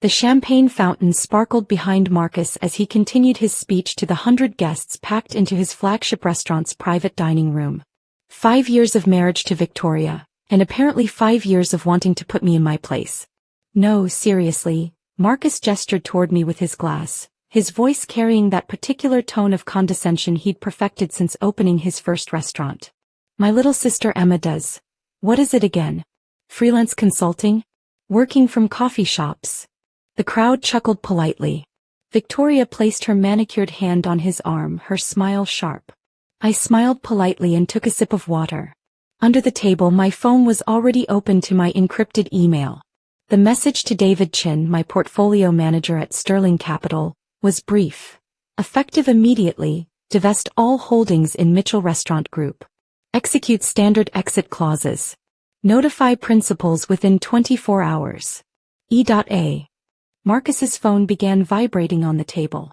The champagne fountain sparkled behind Marcus as he continued his speech to the 100 guests packed into his flagship restaurant's private dining room. 5 years of marriage to Victoria, and apparently 5 years of wanting to put me in my place. No, seriously, Marcus gestured toward me with his glass, his voice carrying that particular tone of condescension he'd perfected since opening his first restaurant. My little sister Emma does. What is it again? Freelance consulting? Working from coffee shops? The crowd chuckled politely. Victoria placed her manicured hand on his arm, her smile sharp. I smiled politely and took a sip of water. Under the table my phone was already open to my encrypted email. The message to David Chin, my portfolio manager at Sterling Capital, was brief. Effective immediately, divest all holdings in Mitchell Restaurant Group. Execute standard exit clauses. Notify principals within 24 hours. E.A. Marcus's phone began vibrating on the table.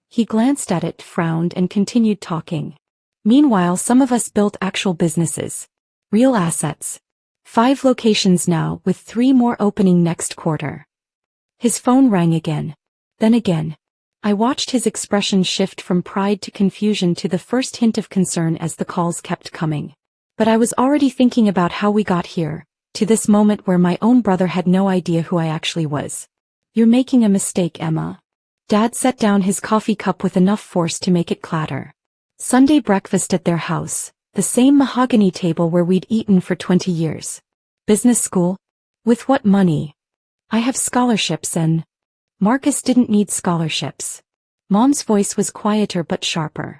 He glanced at it, frowned, and continued talking. Meanwhile, some of us built actual businesses. Real assets. 5 locations now, with 3 more opening next quarter. His phone rang again. Then again. I watched his expression shift from pride to confusion to the first hint of concern as the calls kept coming. But I was already thinking about how we got here, to this moment where my own brother had no idea who I actually was. You're making a mistake, Emma. Dad set down his coffee cup with enough force to make it clatter. Sunday breakfast at their house, the same mahogany table where we'd eaten for 20 years. Business school? With what money? I have scholarships and... Marcus didn't need scholarships. Mom's voice was quieter but sharper.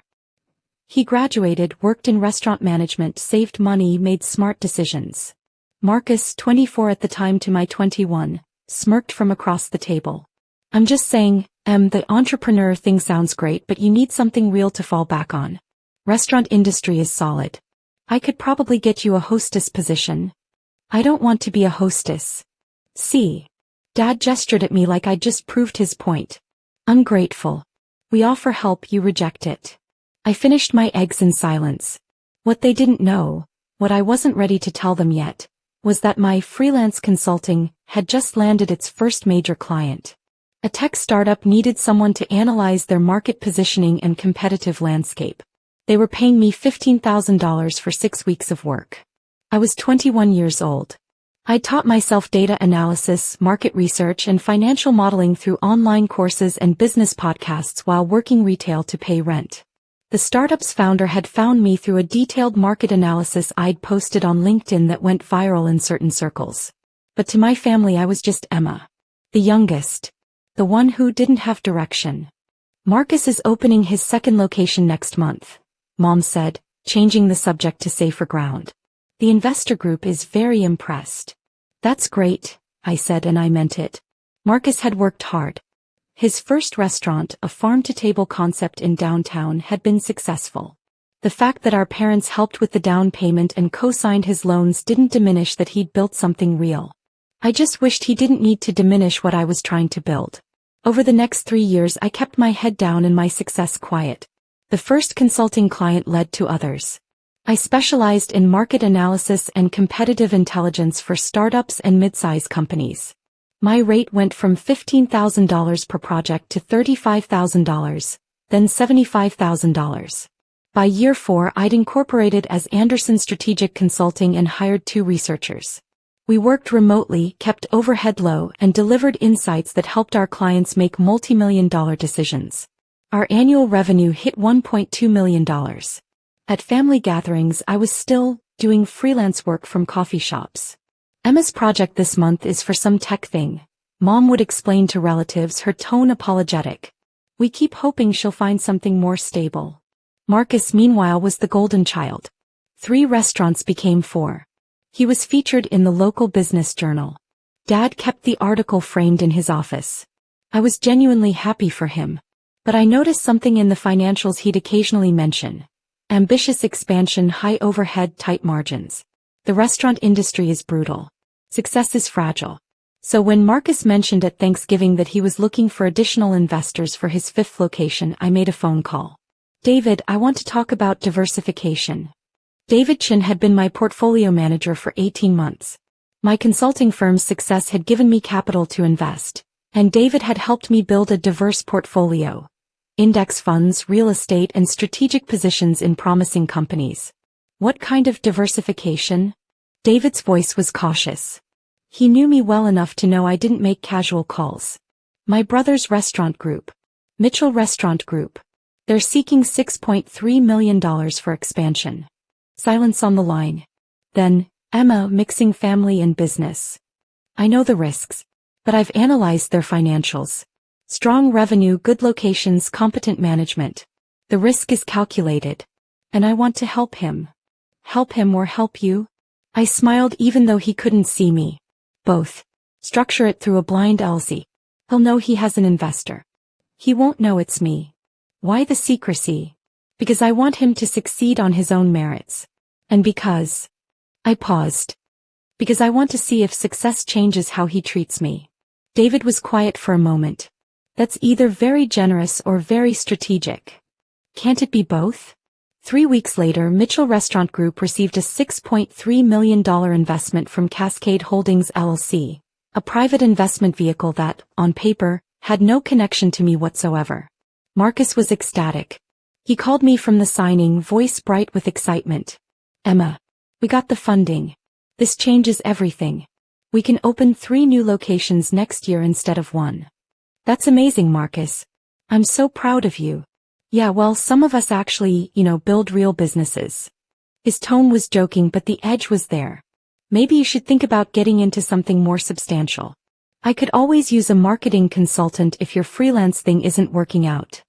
He graduated, worked in restaurant management, saved money, made smart decisions. Marcus, 24 at the time to my 21, smirked from across the table. I'm just saying, the entrepreneur thing sounds great, but you need something real to fall back on. Restaurant industry is solid. I could probably get you a hostess position. I don't want to be a hostess. See? Dad gestured at me like I'd just proved his point. Ungrateful. We offer help, you reject it. I finished my eggs in silence. What they didn't know, what I wasn't ready to tell them yet, was that my freelance consulting had just landed its first major client. A tech startup needed someone to analyze their market positioning and competitive landscape. They were paying me $15,000 for 6 weeks of work. I was 21 years old. I taught myself data analysis, market research, and financial modeling through online courses and business podcasts while working retail to pay rent. The startup's founder had found me through a detailed market analysis I'd posted on LinkedIn that went viral in certain circles. But to my family I was just Emma. The youngest. The one who didn't have direction. Marcus is opening his second location next month, Mom said, changing the subject to safer ground. The investor group is very impressed. That's great, I said, and I meant it. Marcus had worked hard. His first restaurant, a farm-to-table concept in downtown, had been successful. The fact that our parents helped with the down payment and co-signed his loans didn't diminish that he'd built something real. I just wished he didn't need to diminish what I was trying to build. Over the next 3 years I kept my head down and my success quiet. The first consulting client led to others. I specialized in market analysis and competitive intelligence for startups and mid-size companies. My rate went from $15,000 per project to $35,000, then $75,000. By year 4 I'd incorporated as Anderson Strategic Consulting and hired 2 researchers. We worked remotely, kept overhead low, and delivered insights that helped our clients make multi-million-dollar decisions. Our annual revenue hit $1.2 million. At family gatherings I was still doing freelance work from coffee shops. Emma's project this month is for some tech thing, Mom would explain to relatives, her tone apologetic. We keep hoping she'll find something more stable. Marcus, meanwhile, was the golden child. 3 restaurants became 4. He was featured in the local business journal. Dad kept the article framed in his office. I was genuinely happy for him. But I noticed something in the financials he'd occasionally mention. Ambitious expansion, high overhead, tight margins. The restaurant industry is brutal. Success is fragile. So when Marcus mentioned at Thanksgiving that he was looking for additional investors for his 5th location, I made a phone call. David, I want to talk about diversification. David Chin had been my portfolio manager for 18 months. My consulting firm's success had given me capital to invest, And David had helped me build a diverse portfolio. Index funds, real estate, and strategic positions in promising companies. What kind of diversification? David's voice was cautious. He knew me well enough to know I didn't make casual calls. My brother's restaurant group. Mitchell Restaurant Group. They're seeking $6.3 million for expansion. Silence on the line. Then, Emma, mixing family and business. I know the risks. But I've analyzed their financials. Strong revenue, good locations, competent management. The risk is calculated. And I want to help him. Help him or help you? I smiled even though he couldn't see me. Both. Structure it through a blind LZ. He'll know he has an investor. He won't know it's me. Why the secrecy? Because I want him to succeed on his own merits. And because... I paused. Because I want to see if success changes how he treats me. David was quiet for a moment. That's either very generous or very strategic. Can't it be both? 3 weeks later, Mitchell Restaurant Group received a $6.3 million investment from Cascade Holdings LLC, a private investment vehicle that, on paper, had no connection to me whatsoever. Marcus was ecstatic. He called me from the signing, voice bright with excitement. Emma, we got the funding. This changes everything. We can open 3 new locations next year instead of 1. That's amazing, Marcus. I'm so proud of you. Yeah, well, some of us actually, build real businesses. His tone was joking, but the edge was there. Maybe you should think about getting into something more substantial. I could always use a marketing consultant if your freelance thing isn't working out.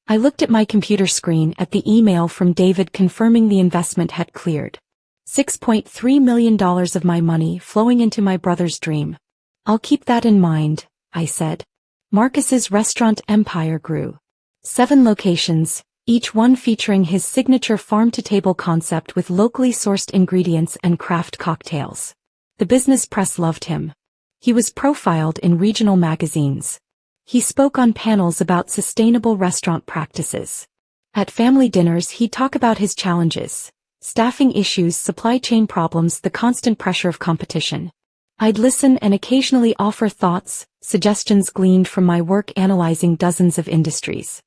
I looked at my computer screen at the email from David confirming the investment had cleared. $6.3 million of my money flowing into my brother's dream. I'll keep that in mind, I said. Marcus's restaurant empire grew. 7 locations, each one featuring his signature farm-to-table concept with locally sourced ingredients and craft cocktails. The business press loved him. He was profiled in regional magazines. He spoke on panels about sustainable restaurant practices. At family dinners, he'd talk about his challenges. Staffing issues, supply chain problems, the constant pressure of competition. I'd listen and occasionally offer thoughts, suggestions gleaned from my work analyzing dozens of industries.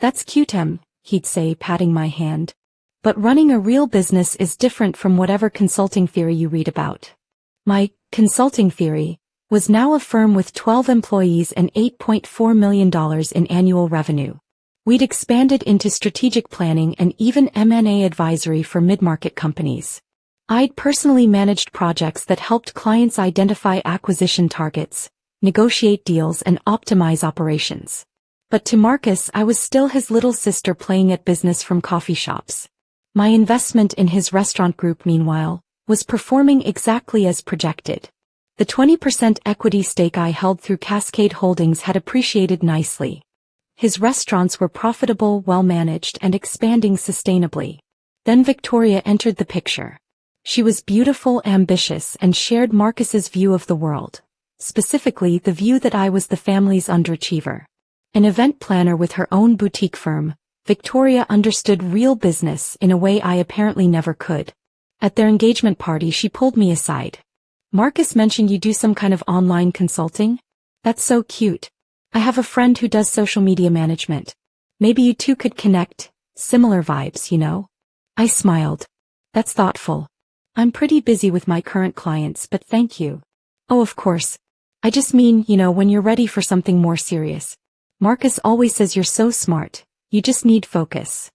That's cute, Em, he'd say, patting my hand. But running a real business is different from whatever consulting theory you read about. My consulting theory was now a firm with 12 employees and $8.4 million in annual revenue. We'd expanded into strategic planning and even M&A advisory for mid-market companies. I'd personally managed projects that helped clients identify acquisition targets, negotiate deals, and optimize operations. But to Marcus, I was still his little sister playing at business from coffee shops. My investment in his restaurant group, meanwhile, was performing exactly as projected. The 20% equity stake I held through Cascade Holdings had appreciated nicely. His restaurants were profitable, well-managed, and expanding sustainably. Then Victoria entered the picture. She was beautiful, ambitious, and shared Marcus's view of the world. Specifically, the view that I was the family's underachiever. An event planner with her own boutique firm, Victoria understood real business in a way I apparently never could. At their engagement party, she pulled me aside. Marcus mentioned you do some kind of online consulting? That's so cute. I have a friend who does social media management. Maybe you two could connect. Similar vibes. I smiled. That's thoughtful. I'm pretty busy with my current clients, but thank you. Oh, of course. I just mean, when you're ready for something more serious. Marcus always says you're so smart. You just need focus.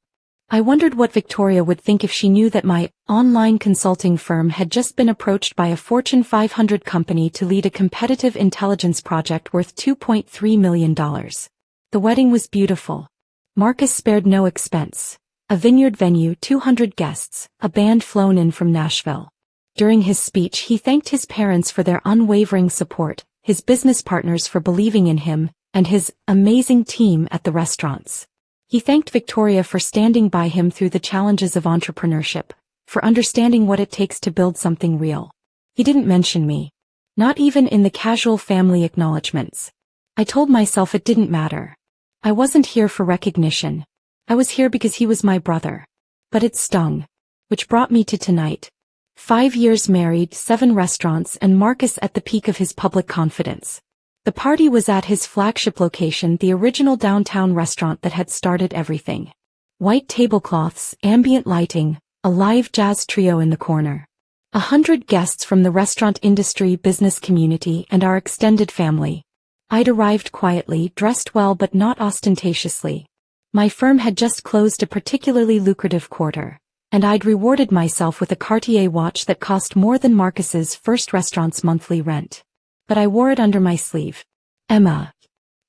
I wondered what Victoria would think if she knew that my online consulting firm had just been approached by a Fortune 500 company to lead a competitive intelligence project worth $2.3 million. The wedding was beautiful. Marcus spared no expense. A vineyard venue, 200 guests, a band flown in from Nashville. During his speech, he thanked his parents for their unwavering support, his business partners for believing in him, and his amazing team at the restaurants. He thanked Victoria for standing by him through the challenges of entrepreneurship, for understanding what it takes to build something real. He didn't mention me. Not even in the casual family acknowledgments. I told myself it didn't matter. I wasn't here for recognition. I was here because he was my brother. But it stung. Which brought me to tonight. 5 years married, 7 restaurants, and Marcus at the peak of his public confidence. The party was at his flagship location, the original downtown restaurant that had started everything. White tablecloths, ambient lighting, a live jazz trio in the corner. 100 guests from the restaurant industry, business community, and our extended family. I'd arrived quietly, dressed well but not ostentatiously. My firm had just closed a particularly lucrative quarter, and I'd rewarded myself with a Cartier watch that cost more than Marcus's first restaurant's monthly rent. But I wore it under my sleeve. Emma.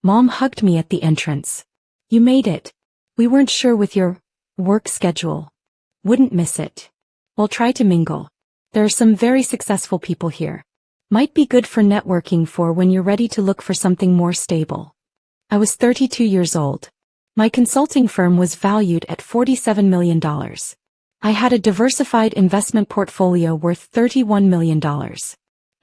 Mom hugged me at the entrance. You made it. We weren't sure with your work schedule. Wouldn't miss it. Well, try to mingle. There are some very successful people here. Might be good for networking for when you're ready to look for something more stable. I was 32 years old. My consulting firm was valued at $47 million. I had a diversified investment portfolio worth $31 million.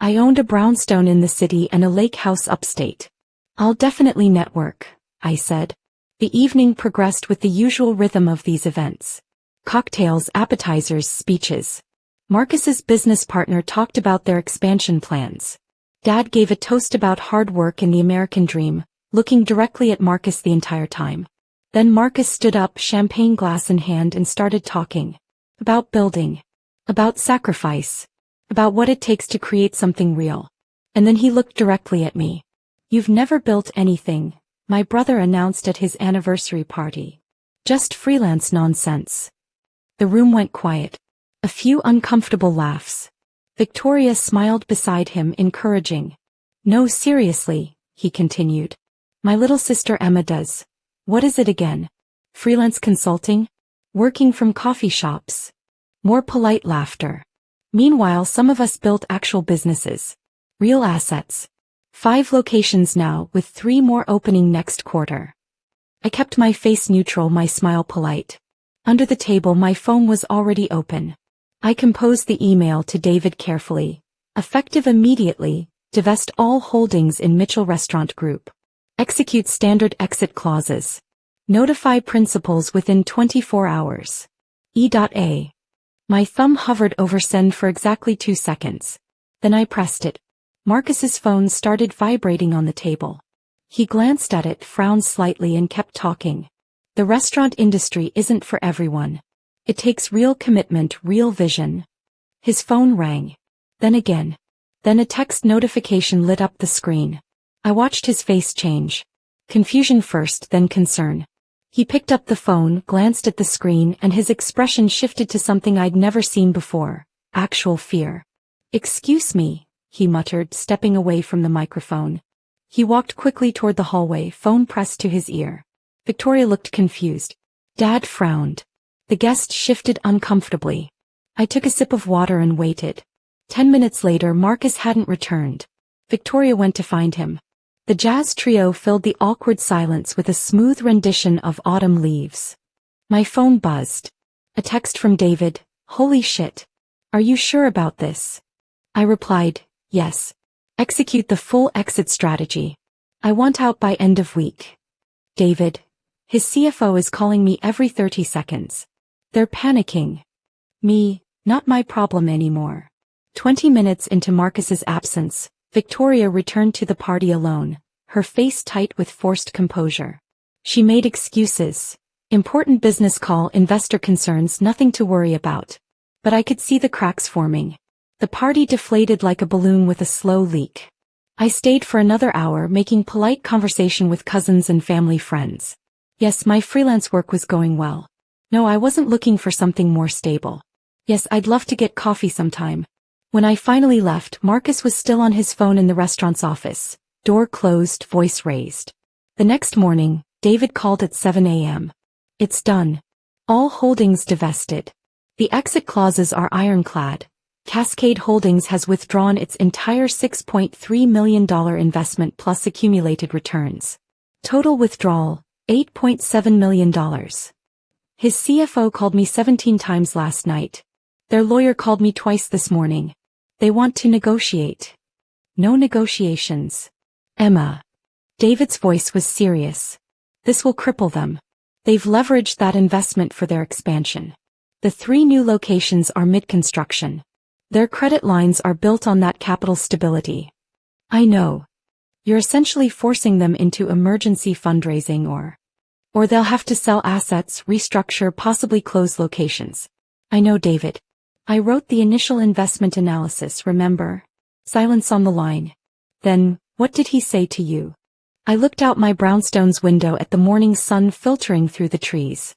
I owned a brownstone in the city and a lake house upstate. I'll definitely network, I said. The evening progressed with the usual rhythm of these events. Cocktails, appetizers, speeches. Marcus's business partner talked about their expansion plans. Dad gave a toast about hard work and the American dream, looking directly at Marcus the entire time. Then Marcus stood up, champagne glass in hand, and started talking. About building. About sacrifice. About what it takes to create something real. And then he looked directly at me. You've never built anything, my brother announced at his anniversary party. Just freelance nonsense. The room went quiet. A few uncomfortable laughs. Victoria smiled beside him, encouraging. No, seriously, he continued. My little sister Emma does. What is it again? Freelance consulting? Working from coffee shops. More polite laughter. Meanwhile, some of us built actual businesses. Real assets. 5 locations now, with 3 more opening next quarter. I kept my face neutral, my smile polite. Under the table, my phone was already open. I composed the email to David carefully. Effective immediately. Divest all holdings in Mitchell Restaurant Group. Execute standard exit clauses. Notify principals within 24 hours. E.A. My thumb hovered over send for exactly 2 seconds. Then I pressed it. Marcus's phone started vibrating on the table. He glanced at it, frowned slightly, and kept talking. The restaurant industry isn't for everyone. It takes real commitment, real vision. His phone rang. Then again. Then a text notification lit up the screen. I watched his face change. Confusion first, then concern. He picked up the phone, glanced at the screen, and his expression shifted to something I'd never seen before. Actual fear. Excuse me, he muttered, stepping away from the microphone. He walked quickly toward the hallway, phone pressed to his ear. Victoria looked confused. Dad frowned. The guest shifted uncomfortably. I took a sip of water and waited. 10 minutes later, Marcus hadn't returned. Victoria went to find him. The jazz trio filled the awkward silence with a smooth rendition of Autumn Leaves. My phone buzzed. A text from David. Holy shit. Are you sure about this? I replied, yes. Execute the full exit strategy. I want out by end of week. David. His CFO is calling me every 30 seconds. They're panicking. Me, not my problem anymore. 20 minutes into Marcus's absence, Victoria returned to the party alone, her face tight with forced composure. She made excuses. Important business call, investor concerns, nothing to worry about. But I could see the cracks forming. The party deflated like a balloon with a slow leak. I stayed for another hour, making polite conversation with cousins and family friends. Yes, my freelance work was going well. No, I wasn't looking for something more stable. Yes, I'd love to get coffee sometime. When I finally left, Marcus was still on his phone in the restaurant's office. Door closed, voice raised. The next morning, David called at 7 a.m. It's done. All holdings divested. The exit clauses are ironclad. Cascade Holdings has withdrawn its entire $6.3 million investment plus accumulated returns. Total withdrawal, $8.7 million. His CFO called me 17 times last night. Their lawyer called me twice this morning. They want to negotiate. No negotiations. Emma. David's voice was serious. This will cripple them. They've leveraged that investment for their expansion. The 3 new locations are mid-construction. Their credit lines are built on that capital stability. I know. You're essentially forcing them into emergency fundraising or they'll have to sell assets, restructure, possibly close locations. I know, David. I wrote the initial investment analysis, remember? Silence on the line. Then, what did he say to you? I looked out my brownstone's window at the morning sun filtering through the trees.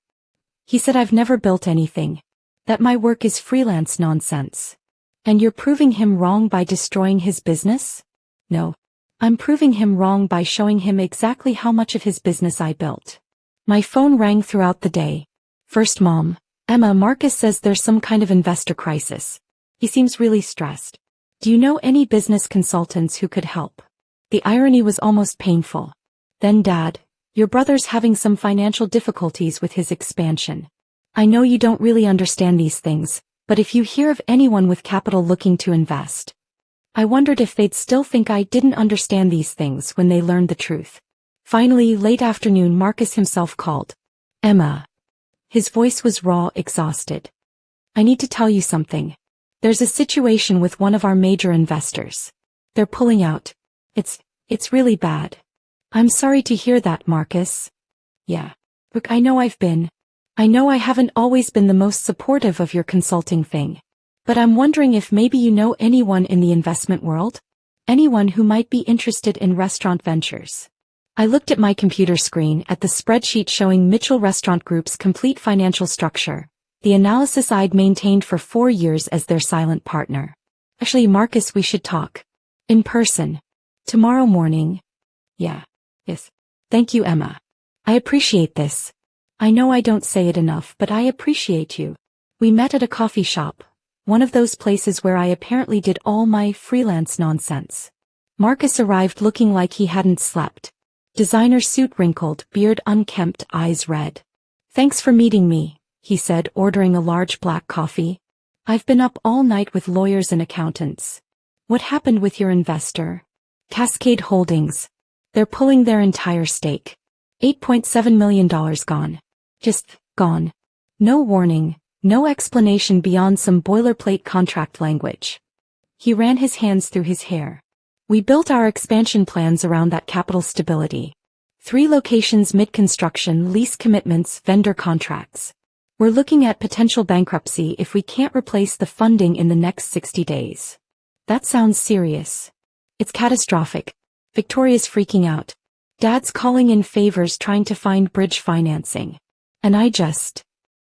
He said I've never built anything. That my work is freelance nonsense. And you're proving him wrong by destroying his business? No. I'm proving him wrong by showing him exactly how much of his business I built. My phone rang throughout the day. First, Mom. Emma, Marcus says there's some kind of investor crisis. He seems really stressed. Do you know any business consultants who could help? The irony was almost painful. Then, Dad, your brother's having some financial difficulties with his expansion. I know you don't really understand these things, but if you hear of anyone with capital looking to invest, I wondered if they'd still think I didn't understand these things when they learned the truth. Finally, late afternoon, Marcus himself called. Emma. His voice was raw, exhausted. I need to tell you something. There's a situation with one of our major investors. They're pulling out. It's really bad. I'm sorry to hear that, Marcus. Yeah. Look, I know I haven't always been the most supportive of your consulting thing. But I'm wondering if maybe you know anyone in the investment world? Anyone who might be interested in restaurant ventures. I looked at my computer screen at the spreadsheet showing Mitchell Restaurant Group's complete financial structure, the analysis I'd maintained for 4 years as their silent partner. Actually, Marcus, we should talk. In person. Tomorrow morning. Yeah. Yes. Thank you, Emma. I appreciate this. I know I don't say it enough, but I appreciate you. We met at a coffee shop, one of those places where I apparently did all my freelance nonsense. Marcus arrived looking like he hadn't slept. Designer suit wrinkled, beard unkempt, eyes red. Thanks for meeting me, he said, ordering a large black coffee. I've been up all night with lawyers and accountants. What happened with your investor? Cascade Holdings. They're pulling their entire stake. $8.7 million gone. Just gone. No warning, no explanation beyond some boilerplate contract language. He ran his hands through his hair. We built our expansion plans around that capital stability. 3 locations mid-construction, lease commitments, vendor contracts. We're looking at potential bankruptcy if we can't replace the funding in the next 60 days. That sounds serious. It's catastrophic. Victoria's freaking out. Dad's calling in favors trying to find bridge financing. And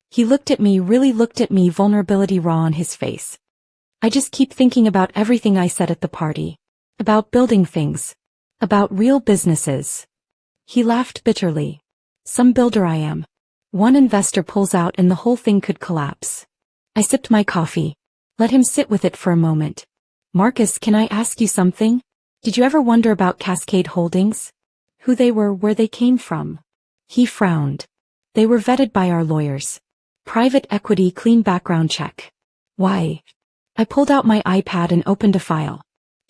He looked at me, really looked at me, vulnerability raw on his face. I just keep thinking about everything I said at the party. About building things. About real businesses. He laughed bitterly. Some builder I am. One investor pulls out and the whole thing could collapse. I sipped my coffee. Let him sit with it for a moment. Marcus, can I ask you something? Did you ever wonder about Cascade Holdings? Who they were, where they came from? He frowned. They were vetted by our lawyers. Private equity, clean background check. Why? I pulled out my iPad and opened a file.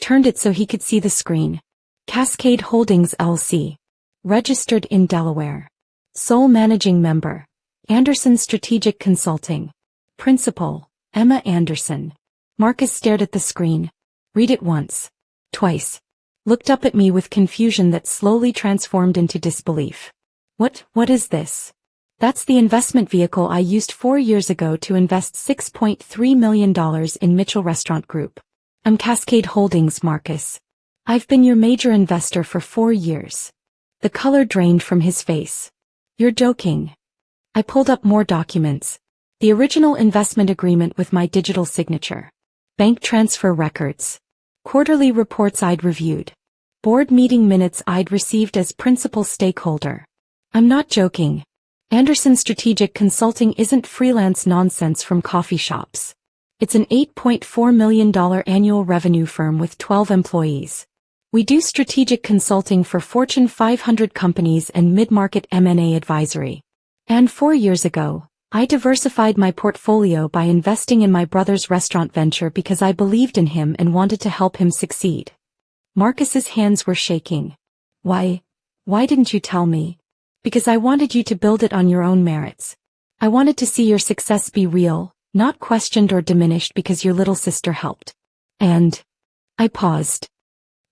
Turned it so he could see the screen. Cascade Holdings LC. Registered in Delaware. Sole managing member. Anderson Strategic Consulting. Principal, Emma Anderson. Marcus stared at the screen. Read it once. Twice. Looked up at me with confusion that slowly transformed into disbelief. What is this? That's the investment vehicle I used 4 years ago to invest $6.3 million in Mitchell Restaurant Group. I'm Cascade Holdings, Marcus. I've been your major investor for 4 years. The color drained from his face. You're joking. I pulled up more documents. The original investment agreement with my digital signature. Bank transfer records. Quarterly reports I'd reviewed. Board meeting minutes I'd received as principal stakeholder. I'm not joking. Anderson Strategic Consulting isn't freelance nonsense from coffee shops. It's an $8.4 million annual revenue firm with 12 employees. We do strategic consulting for Fortune 500 companies and mid-market M&A advisory. And 4 years ago, I diversified my portfolio by investing in my brother's restaurant venture because I believed in him and wanted to help him succeed. Marcus's hands were shaking. Why didn't you tell me? Because I wanted you to build it on your own merits. I wanted to see your success be real, not questioned or diminished because your little sister helped. And I paused.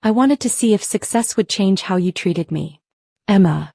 I wanted to see if success would change how you treated me. Emma.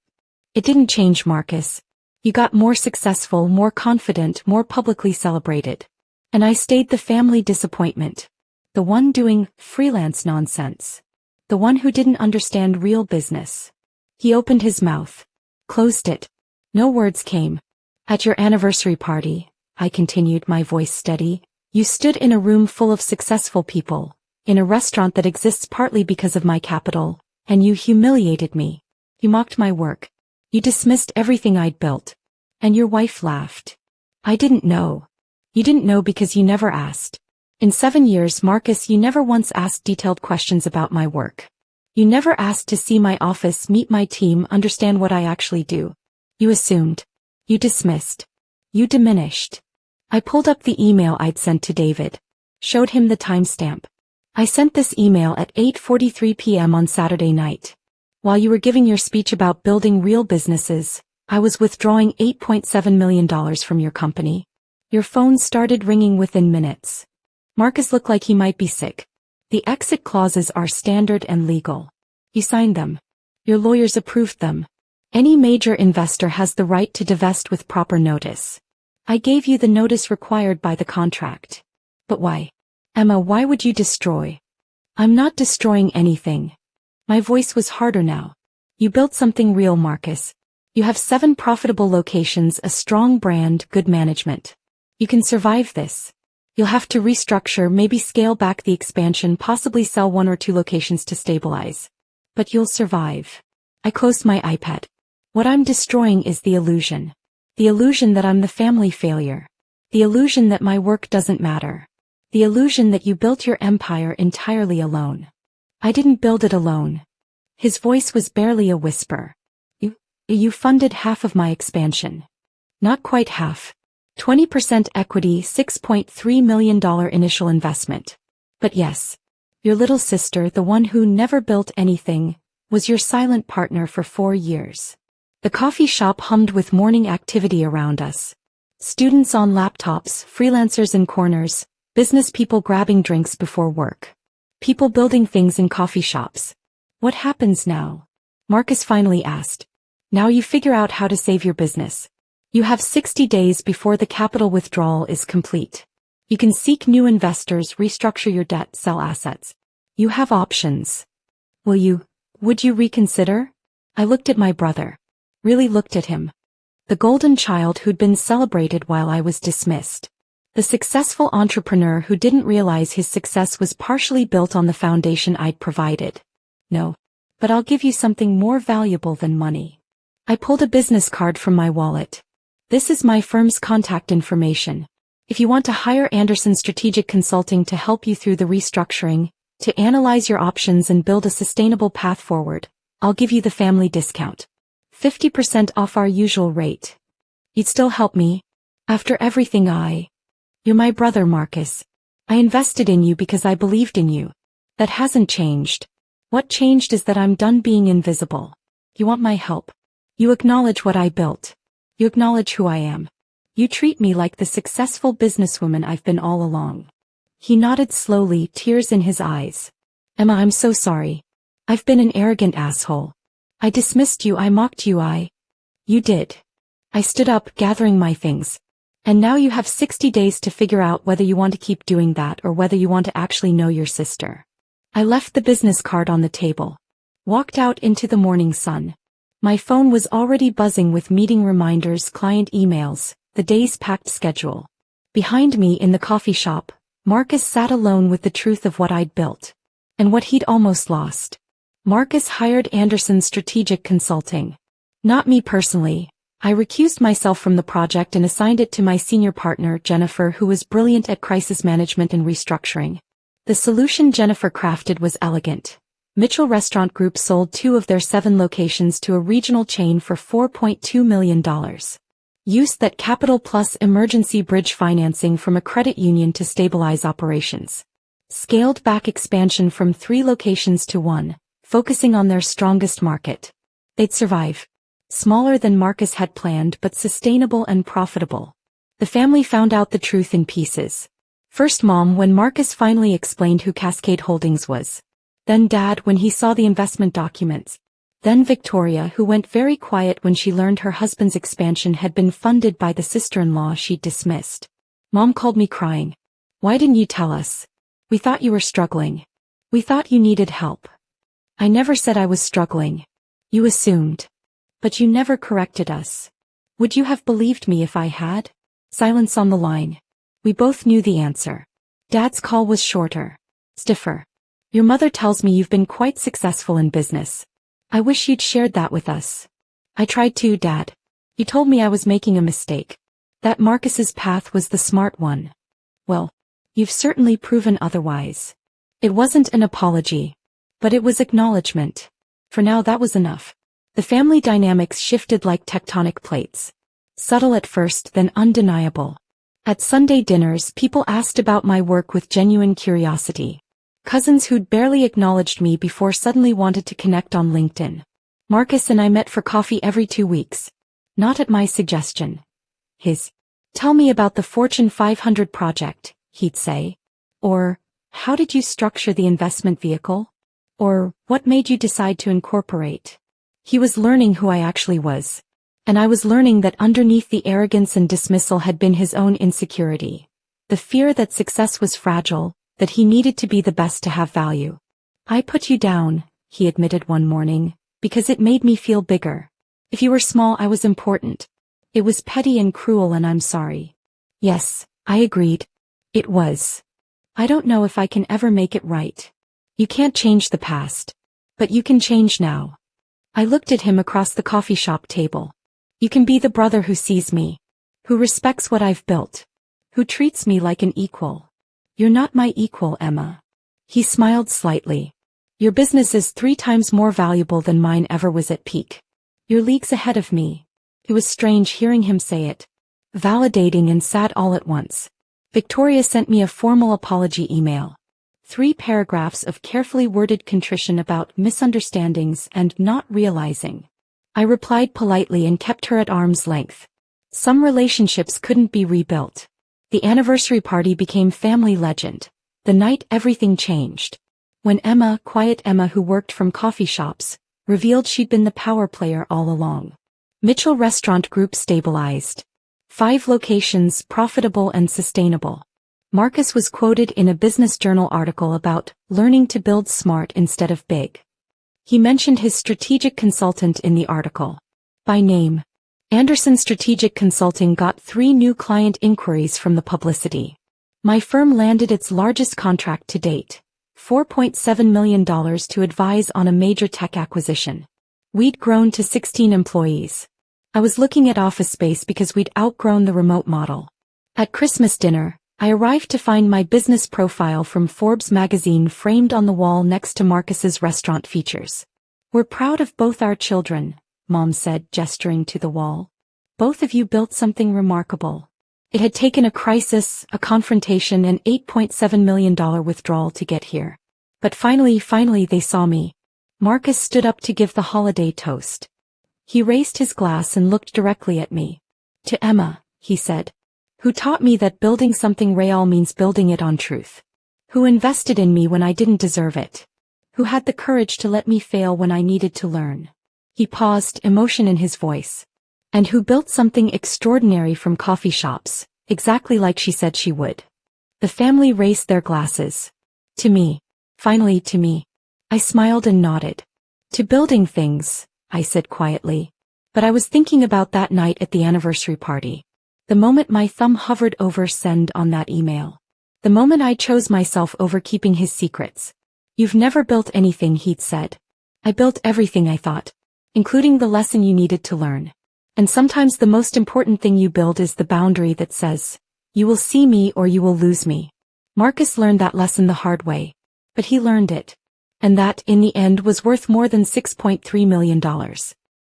It didn't change, Marcus. You got more successful, more confident, more publicly celebrated. And I stayed the family disappointment. The one doing freelance nonsense. The one who didn't understand real business. He opened his mouth. Closed it. No words came. At your anniversary party, I continued, my voice steady, you stood in a room full of successful people, in a restaurant that exists partly because of my capital, and you humiliated me. You mocked my work. You dismissed everything I'd built. And your wife laughed. I didn't know. You didn't know because you never asked. In 7 years, Marcus, you never once asked detailed questions about my work. You never asked to see my office, meet my team, understand what I actually do. You assumed. You dismissed. You diminished. I pulled up the email I'd sent to David. Showed him the timestamp. I sent this email at 8:43 p.m. on Saturday night. While you were giving your speech about building real businesses, I was withdrawing $8.7 million from your company. Your phone started ringing within minutes. Marcus looked like he might be sick. The exit clauses are standard and legal. You signed them. Your lawyers approved them. Any major investor has the right to divest with proper notice. I gave you the notice required by the contract. But why? Emma, why would you destroy? I'm not destroying anything. My voice was harder now. You built something real, Marcus. You have 7 profitable locations, a strong brand, good management. You can survive this. You'll have to restructure, maybe scale back the expansion, possibly sell 1 or 2 locations to stabilize. But you'll survive. I closed my iPad. What I'm destroying is the illusion. The illusion that I'm the family failure. The illusion that my work doesn't matter. The illusion that you built your empire entirely alone. I didn't build it alone. His voice was barely a whisper. You funded half of my expansion. Not quite half. 20% equity, $6.3 million initial investment. But yes, your little sister, the one who never built anything, was your silent partner for 4 years. The coffee shop hummed with morning activity around us. Students on laptops, freelancers in corners, business people grabbing drinks before work. People building things in coffee shops. What happens now? Marcus finally asked. Now you figure out how to save your business. You have 60 days before the capital withdrawal is complete. You can seek new investors, restructure your debt, sell assets. You have options. Would you reconsider? I looked at my brother. Really looked at him. The golden child who'd been celebrated while I was dismissed. The successful entrepreneur who didn't realize his success was partially built on the foundation I'd provided. No. But I'll give you something more valuable than money. I pulled a business card from my wallet. This is my firm's contact information. If you want to hire Anderson Strategic Consulting to help you through the restructuring, to analyze your options and build a sustainable path forward, I'll give you the family discount. 50% off our usual rate. You'd still help me? After everything You're my brother, Marcus. I invested in you because I believed in you. That hasn't changed. What changed is that I'm done being invisible. You want my help. You acknowledge what I built. You acknowledge who I am. You treat me like the successful businesswoman I've been all along. He nodded slowly, tears in his eyes. Emma, I'm so sorry. I've been an arrogant asshole. I dismissed you, I mocked you, You did. I stood up, gathering my things. And now you have 60 days to figure out whether you want to keep doing that or whether you want to actually know your sister. I left the business card on the table. Walked out into the morning sun. My phone was already buzzing with meeting reminders, client emails, the day's packed schedule. Behind me in the coffee shop, Marcus sat alone with the truth of what I'd built. And what he'd almost lost. Marcus hired Anderson Strategic Consulting. Not me personally. I recused myself from the project and assigned it to my senior partner, Jennifer, who was brilliant at crisis management and restructuring. The solution Jennifer crafted was elegant. Mitchell Restaurant Group sold 2 of their 7 locations to a regional chain for $4.2 million. Used that capital plus emergency bridge financing from a credit union to stabilize operations. Scaled back expansion from 3 locations to 1, focusing on their strongest market. They'd survive. Smaller than Marcus had planned, but sustainable and profitable. The family found out the truth in pieces. First, Mom, when Marcus finally explained who Cascade Holdings was. Then Dad when he saw the investment documents. Then Victoria who went very quiet when she learned her husband's expansion had been funded by the sister-in-law she'd dismissed. Mom called me crying. Why didn't you tell us? We thought you were struggling. We thought you needed help. I never said I was struggling. You assumed. But you never corrected us. Would you have believed me if I had? Silence on the line. We both knew the answer. Dad's call was shorter. Stiffer. Your mother tells me you've been quite successful in business. I wish you'd shared that with us. I tried to, Dad. You told me I was making a mistake. That Marcus's path was the smart one. Well, you've certainly proven otherwise. It wasn't an apology. But it was acknowledgement. For now that was enough. The family dynamics shifted like tectonic plates. Subtle at first, then undeniable. At Sunday dinners, people asked about my work with genuine curiosity. Cousins who'd barely acknowledged me before suddenly wanted to connect on LinkedIn. Marcus and I met for coffee every 2 weeks. Not at my suggestion. His. Tell me about the Fortune 500 project, he'd say. Or, how did you structure the investment vehicle? Or, what made you decide to incorporate? He was learning who I actually was. And I was learning that underneath the arrogance and dismissal had been his own insecurity. The fear that success was fragile, that he needed to be the best to have value. I put you down, he admitted one morning, because it made me feel bigger. If you were small, I was important. It was petty and cruel, and I'm sorry. Yes, I agreed. It was. I don't know if I can ever make it right. You can't change the past. But you can change now. I looked at him across the coffee shop table. You can be the brother who sees me. Who respects what I've built. Who treats me like an equal. You're not my equal, Emma. He smiled slightly. Your business is 3 times more valuable than mine ever was at peak. You're leagues ahead of me. It was strange hearing him say it. Validating and sad all at once. Victoria sent me a formal apology email. 3 paragraphs of carefully worded contrition about misunderstandings and not realizing. I replied politely and kept her at arm's length. Some relationships couldn't be rebuilt. The anniversary party became family legend. The night everything changed. When Emma, quiet Emma who worked from coffee shops, revealed she'd been the power player all along. Mitchell Restaurant Group stabilized. 5 locations, profitable and sustainable. Marcus was quoted in a Business Journal article about learning to build smart instead of big. He mentioned his strategic consultant in the article. By name. Anderson Strategic Consulting got 3 new client inquiries from the publicity. My firm landed its largest contract to date, $4.7 million to advise on a major tech acquisition. We'd grown to 16 employees. I was looking at office space because we'd outgrown the remote model. At Christmas dinner, I arrived to find my business profile from Forbes magazine framed on the wall next to Marcus's restaurant features. We're proud of both our children, Mom said, gesturing to the wall. Both of you built something remarkable. It had taken a crisis, a confrontation, and $8.7 million withdrawal to get here. But finally they saw me. Marcus stood up to give the holiday toast. He raised his glass and looked directly at me. To Emma, he said. Who taught me that building something real means building it on truth. Who invested in me when I didn't deserve it. Who had the courage to let me fail when I needed to learn. He paused, emotion in his voice. And who built something extraordinary from coffee shops, exactly like she said she would. The family raised their glasses. To me. Finally to me. I smiled and nodded. To building things, I said quietly. But I was thinking about that night at the anniversary party. The moment my thumb hovered over send on that email. The moment I chose myself over keeping his secrets. You've never built anything, he'd said. I built everything, I thought. Including the lesson you needed to learn. And sometimes the most important thing you build is the boundary that says, you will see me or you will lose me. Marcus learned that lesson the hard way. But he learned it. And that, in the end, was worth more than $6.3 million.